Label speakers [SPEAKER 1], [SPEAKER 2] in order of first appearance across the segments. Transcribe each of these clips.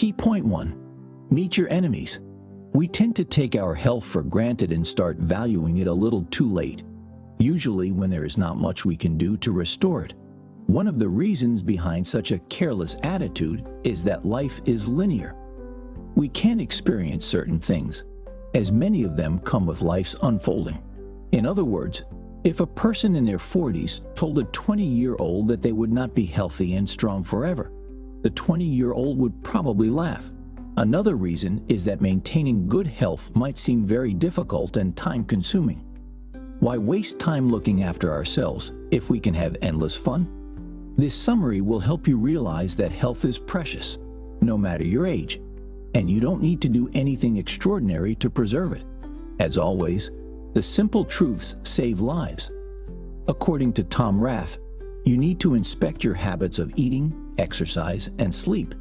[SPEAKER 1] Key point 1. Meet your enemies. We tend to take our health for granted and start valuing it a little too late, usually when there is not much we can do to restore it. One of the reasons behind such a careless attitude is that life is linear. We can't experience certain things, as many of them come with life's unfolding. In other words, if a person in their 40s told a 20-year-old that they would not be healthy and strong forever, the 20-year-old would probably laugh. Another reason is that maintaining good health might seem very difficult and time-consuming. Why waste time looking after ourselves if we can have endless fun? This summary will help you realize that health is precious, no matter your age, and you don't need to do anything extraordinary to preserve it. As always, the simple truths save lives. According to Tom Rath, you need to inspect your habits of eating, exercise, and sleep.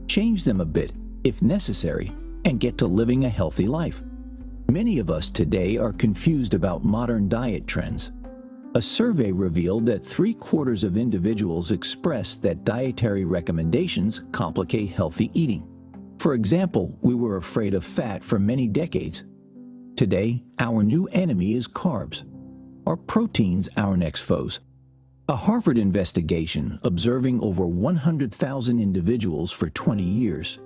[SPEAKER 1] Change them a bit, if necessary, and get to living a healthy life. Many of us today are confused about modern diet trends. A survey revealed that 3/4 of individuals expressed that dietary recommendations complicate healthy eating. For example, we were afraid of fat for many decades. Today, our new enemy is carbs. Are proteins our next foes? A Harvard investigation observing over 100,000 individuals for 20 years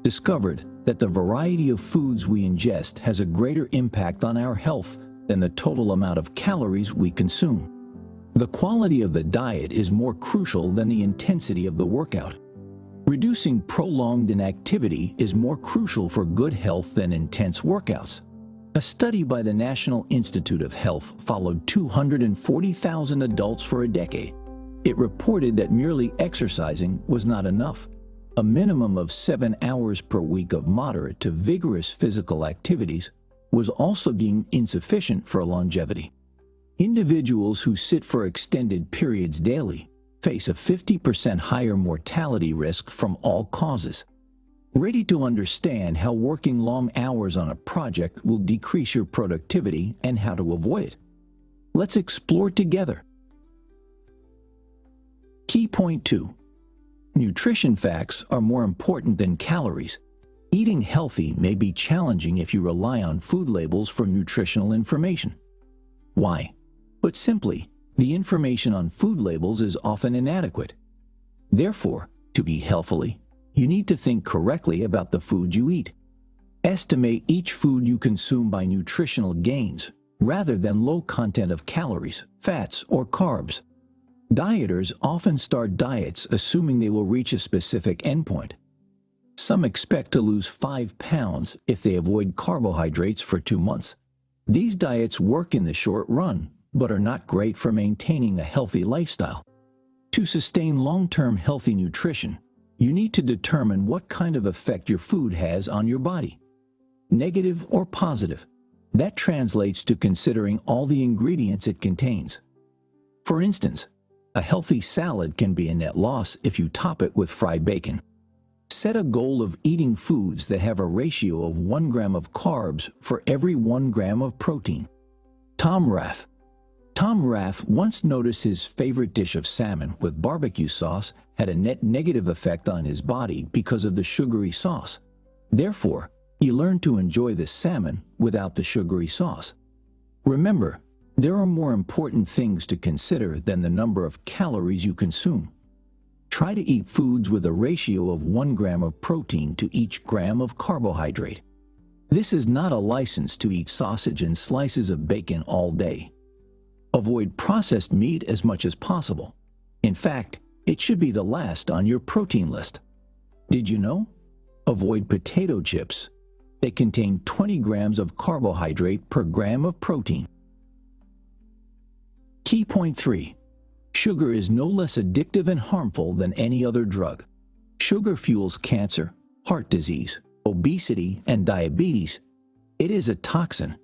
[SPEAKER 1] discovered that the variety of foods we ingest has a greater impact on our health than the total amount of calories we consume. The quality of the diet is more crucial than the intensity of the workout. Reducing prolonged inactivity is more crucial for good health than intense workouts. A study by the National Institute of Health followed 240,000 adults for a decade. It reported that merely exercising was not enough. A minimum of 7 hours per week of moderate to vigorous physical activities was also deemed insufficient for longevity. Individuals who sit for extended periods daily face a 50% higher mortality risk from all causes. Ready to understand how working long hours on a project will decrease your productivity and how to avoid it? Let's explore together. Key point 2. Nutrition facts are more important than calories. Eating healthy may be challenging if you rely on food labels for nutritional information. Why? Put simply, the information on food labels is often inadequate. Therefore, to eat healthily, you need to think correctly about the food you eat. Estimate each food you consume by nutritional gains, rather than low content of calories, fats, or carbs. Dieters often start diets assuming they will reach a specific endpoint. Some expect to lose 5 pounds if they avoid carbohydrates for 2 months. These diets work in the short run, but are not great for maintaining a healthy lifestyle. To sustain long-term healthy nutrition, you need to determine what kind of effect your food has on your body. Negative or positive. That translates to considering all the ingredients it contains. For instance, a healthy salad can be a net loss if you top it with fried bacon. Set a goal of eating foods that have a ratio of 1 gram of carbs for every 1 gram of protein. Tom Rath. Tom Rath once noticed his favorite dish of salmon with barbecue sauce had a net negative effect on his body because of the sugary sauce. Therefore, he learned to enjoy the salmon without the sugary sauce. Remember, there are more important things to consider than the number of calories you consume. Try to eat foods with a ratio of 1 gram of protein to each gram of carbohydrate. This is not a license to eat sausage and slices of bacon all day. Avoid processed meat as much as possible. In fact, it should be the last on your protein list. Did you know? Avoid potato chips. They contain 20 grams of carbohydrate per gram of protein. Key point 3. Sugar is no less addictive and harmful than any other drug. Sugar fuels cancer, heart disease, obesity, and diabetes. It is a toxin.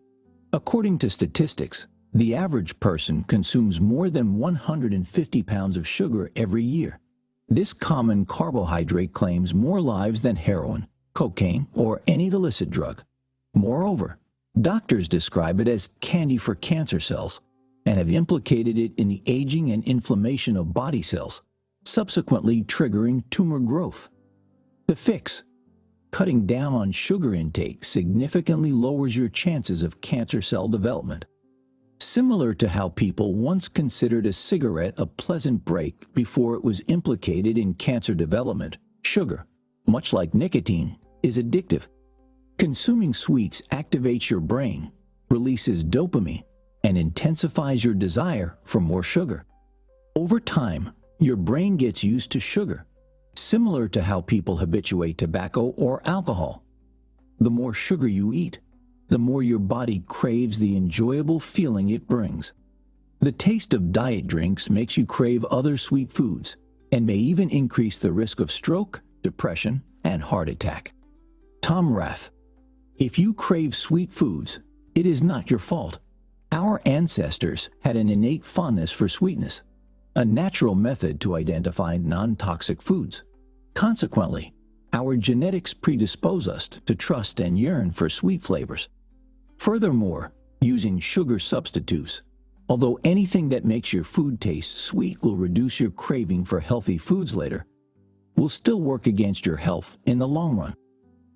[SPEAKER 1] According to statistics, the average person consumes more than 150 pounds of sugar every year. This common carbohydrate claims more lives than heroin, cocaine, or any illicit drug. Moreover, doctors describe it as candy for cancer cells and have implicated it in the aging and inflammation of body cells, subsequently triggering tumor growth. The fix: cutting down on sugar intake significantly lowers your chances of cancer cell development. Similar to how people once considered a cigarette a pleasant break before it was implicated in cancer development, sugar, much like nicotine, is addictive. Consuming sweets activates your brain, releases dopamine, and intensifies your desire for more sugar. Over time, your brain gets used to sugar, similar to how people habituate tobacco or alcohol. The more sugar you eat, the more your body craves the enjoyable feeling it brings. The taste of diet drinks makes you crave other sweet foods and may even increase the risk of stroke, depression, and heart attack. Tom Rath. If you crave sweet foods, it is not your fault. Our ancestors had an innate fondness for sweetness, a natural method to identify non-toxic foods. Consequently, our genetics predispose us to trust and yearn for sweet flavors. Furthermore, using sugar substitutes, although anything that makes your food taste sweet will reduce your craving for healthy foods later, will still work against your health in the long run.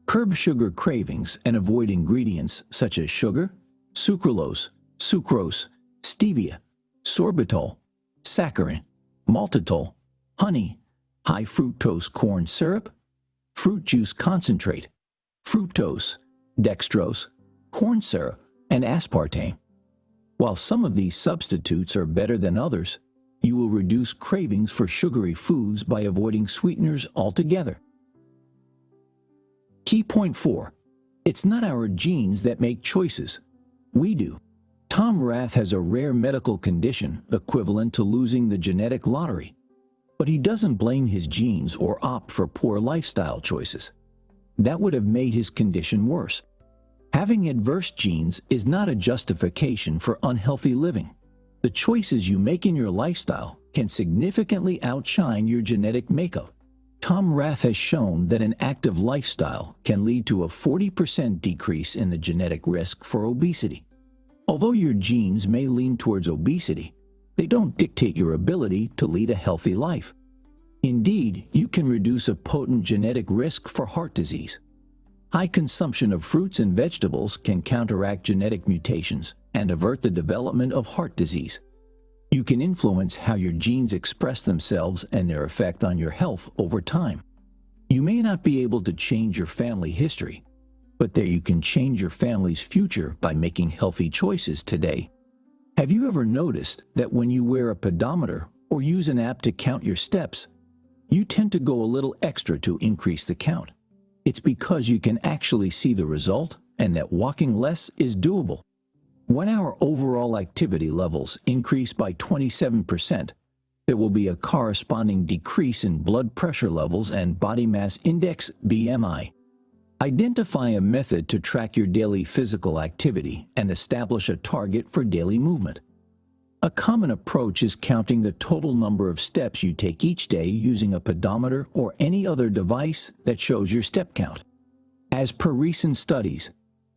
[SPEAKER 1] Curb sugar cravings and avoid ingredients such as sugar, sucralose, sucrose, stevia, sorbitol, saccharin, maltitol, honey, high fructose corn syrup, fruit juice concentrate, fructose, dextrose, corn syrup, and aspartame. While some of these substitutes are better than others, you will reduce cravings for sugary foods by avoiding sweeteners altogether. Key point 4. It's not our genes that make choices. We do. Tom Rath has a rare medical condition equivalent to losing the genetic lottery, but he doesn't blame his genes or opt for poor lifestyle choices. That would have made his condition worse. Having adverse genes is not a justification for unhealthy living. The choices you make in your lifestyle can significantly outshine your genetic makeup. Tom Rath has shown that an active lifestyle can lead to a 40% decrease in the genetic risk for obesity. Although your genes may lean towards obesity, they don't dictate your ability to lead a healthy life. Indeed, you can reduce a potent genetic risk for heart disease. High consumption of fruits and vegetables can counteract genetic mutations and avert the development of heart disease. You can influence how your genes express themselves and their effect on your health over time. You may not be able to change your family history, but there you can change your family's future by making healthy choices today. Have you ever noticed that when you wear a pedometer or use an app to count your steps, you tend to go a little extra to increase the count? It's because you can actually see the result and that walking less is doable. When our overall activity levels increase by 27%, there will be a corresponding decrease in blood pressure levels and body mass index (BMI). Identify a method to track your daily physical activity and establish a target for daily movement. A common approach is counting the total number of steps you take each day using a pedometer or any other device that shows your step count. As per recent studies,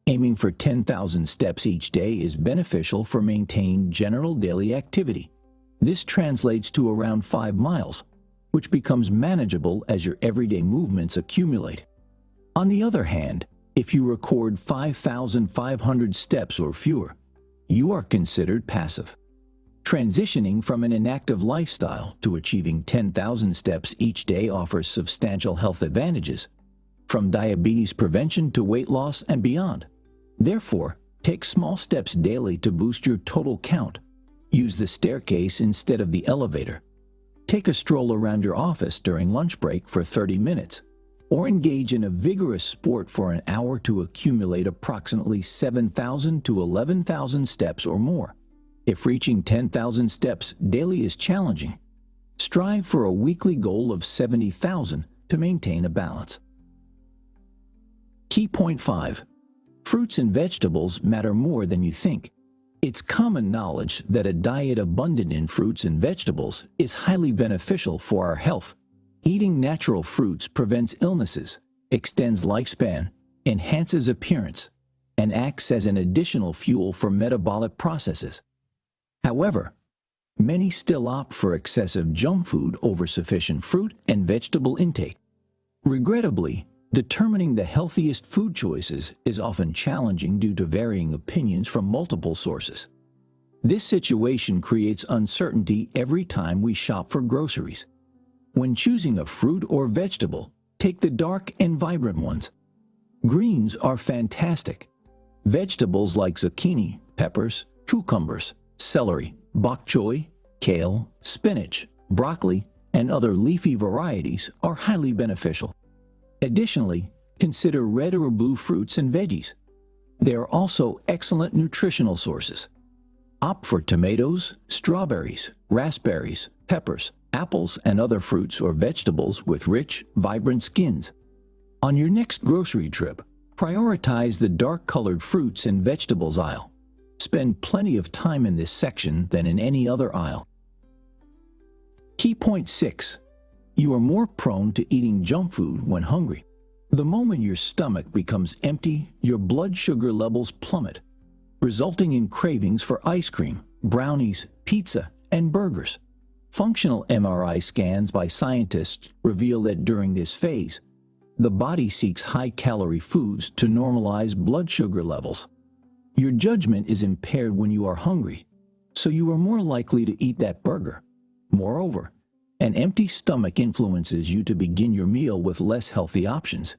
[SPEAKER 1] aiming for 10,000 steps each day is beneficial for maintaining general daily activity. This translates to around 5 miles, which becomes manageable as your everyday movements accumulate. On the other hand, if you record 5,500 steps or fewer, you are considered passive. Transitioning from an inactive lifestyle to achieving 10,000 steps each day offers substantial health advantages, from diabetes prevention to weight loss and beyond. Therefore, take small steps daily to boost your total count. Use the staircase instead of the elevator. Take a stroll around your office during lunch break for 30 minutes, or engage in a vigorous sport for an hour to accumulate approximately 7,000 to 11,000 steps or more. If reaching 10,000 steps daily is challenging, strive for a weekly goal of 70,000 to maintain a balance. Key point 5. Fruits and vegetables matter more than you think. It's common knowledge that a diet abundant in fruits and vegetables is highly beneficial for our health. Eating natural fruits prevents illnesses, extends lifespan, enhances appearance, and acts as an additional fuel for metabolic processes. However, many still opt for excessive junk food over sufficient fruit and vegetable intake. Regrettably, Determining the healthiest food choices is often challenging due to varying opinions from multiple sources. This situation creates uncertainty every time we shop for groceries. When choosing a fruit or vegetable, take the dark and vibrant ones. Greens are fantastic. Vegetables like zucchini, peppers, cucumbers, celery, bok choy, kale, spinach, broccoli, and other leafy varieties are highly beneficial. Additionally, consider red or blue fruits and veggies. They are also excellent nutritional sources. Opt for tomatoes, strawberries, raspberries, peppers, apples, and other fruits or vegetables with rich, vibrant skins. On your next grocery trip, prioritize the dark-colored fruits and vegetables aisle. Spend plenty of time in this section than in any other aisle. Key point 6. You are more prone to eating junk food when hungry. The moment your stomach becomes empty, your blood sugar levels plummet, resulting in cravings for ice cream, brownies, pizza, and burgers. Functional MRI scans by scientists reveal that during this phase, the body seeks high-calorie foods to normalize blood sugar levels. Your judgment is impaired when you are hungry, so you are more likely to eat that burger. Moreover, an empty stomach influences you to begin your meal with less healthy options,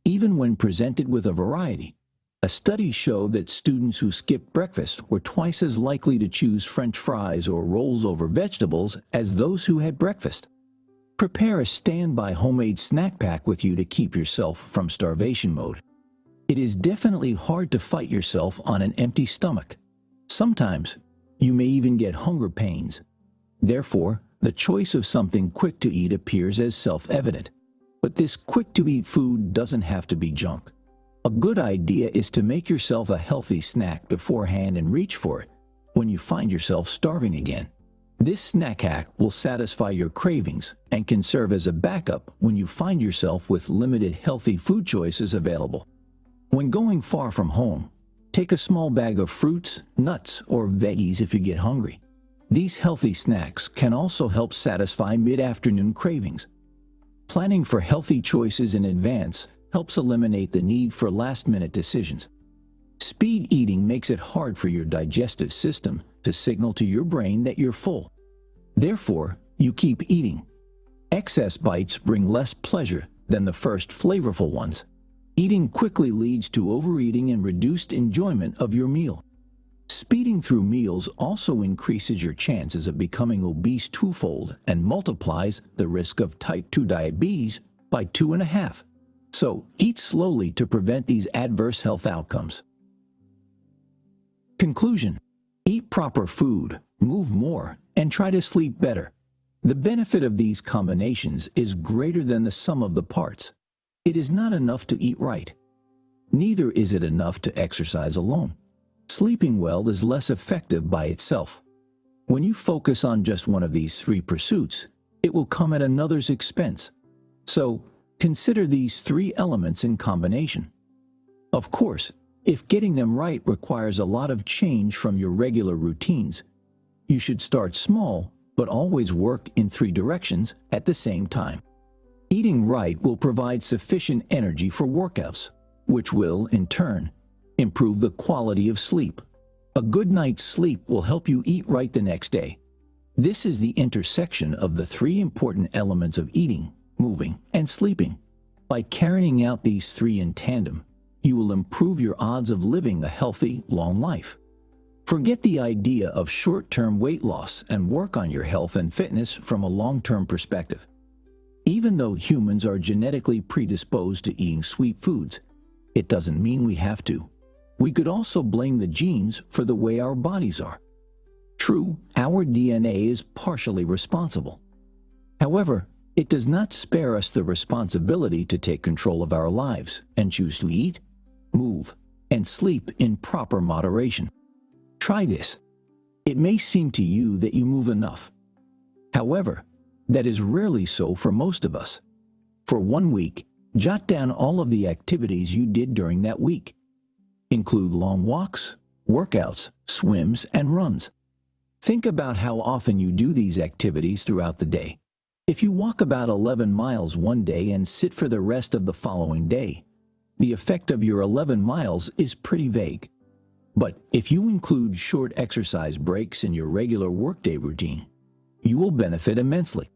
[SPEAKER 1] even when presented with a variety. A study showed that students who skipped breakfast were twice as likely to choose French fries or rolls over vegetables as those who had breakfast. Prepare a standby homemade snack pack with you to keep yourself from starvation mode. It is definitely hard to fight yourself on an empty stomach. Sometimes, you may even get hunger pains. Therefore, the choice of something quick to eat appears as self-evident. But this quick-to-eat food doesn't have to be junk. A good idea is to make yourself a healthy snack beforehand and reach for it when you find yourself starving again. This snack hack will satisfy your cravings and can serve as a backup when you find yourself with limited healthy food choices available. When going far from home, take a small bag of fruits, nuts, or veggies if you get hungry. These healthy snacks can also help satisfy mid-afternoon cravings. Planning for healthy choices in advance helps eliminate the need for last-minute decisions. Speed eating makes it hard for your digestive system to signal to your brain that you're full. Therefore, you keep eating. Excess bites bring less pleasure than the first flavorful ones. Eating quickly leads to overeating and reduced enjoyment of your meal. Speeding through meals also increases your chances of becoming obese twofold and multiplies the risk of type 2 diabetes by 2.5. So, eat slowly to prevent these adverse health outcomes. Conclusion: eat proper food, move more, and try to sleep better. The benefit of these combinations is greater than the sum of the parts. It is not enough to eat right. Neither is it enough to exercise alone. Sleeping well is less effective by itself. When you focus on just one of these three pursuits, it will come at another's expense. So, consider these three elements in combination. Of course, if getting them right requires a lot of change from your regular routines, you should start small, but always work in three directions at the same time. Eating right will provide sufficient energy for workouts, which will, in turn, improve the quality of sleep. A good night's sleep will help you eat right the next day. This is the intersection of the three important elements of eating, moving, and sleeping. By carrying out these three in tandem, you will improve your odds of living a healthy, long life. Forget the idea of short-term weight loss and work on your health and fitness from a long-term perspective. Even though humans are genetically predisposed to eating sweet foods, it doesn't mean we have to. We could also blame the genes for the way our bodies are. True, our DNA is partially responsible. However, it does not spare us the responsibility to take control of our lives and choose to eat, move, and sleep in proper moderation. Try this. It may seem to you that you move enough. However, that is rarely so for most of us. For 1 week, jot down all of the activities you did during that week. Include long walks, workouts, swims, and runs. Think about how often you do these activities throughout the day. If you walk about 11 miles one day and sit for the rest of the following day, the effect of your 11 miles is pretty vague. But if you include short exercise breaks in your regular workday routine, you will benefit immensely.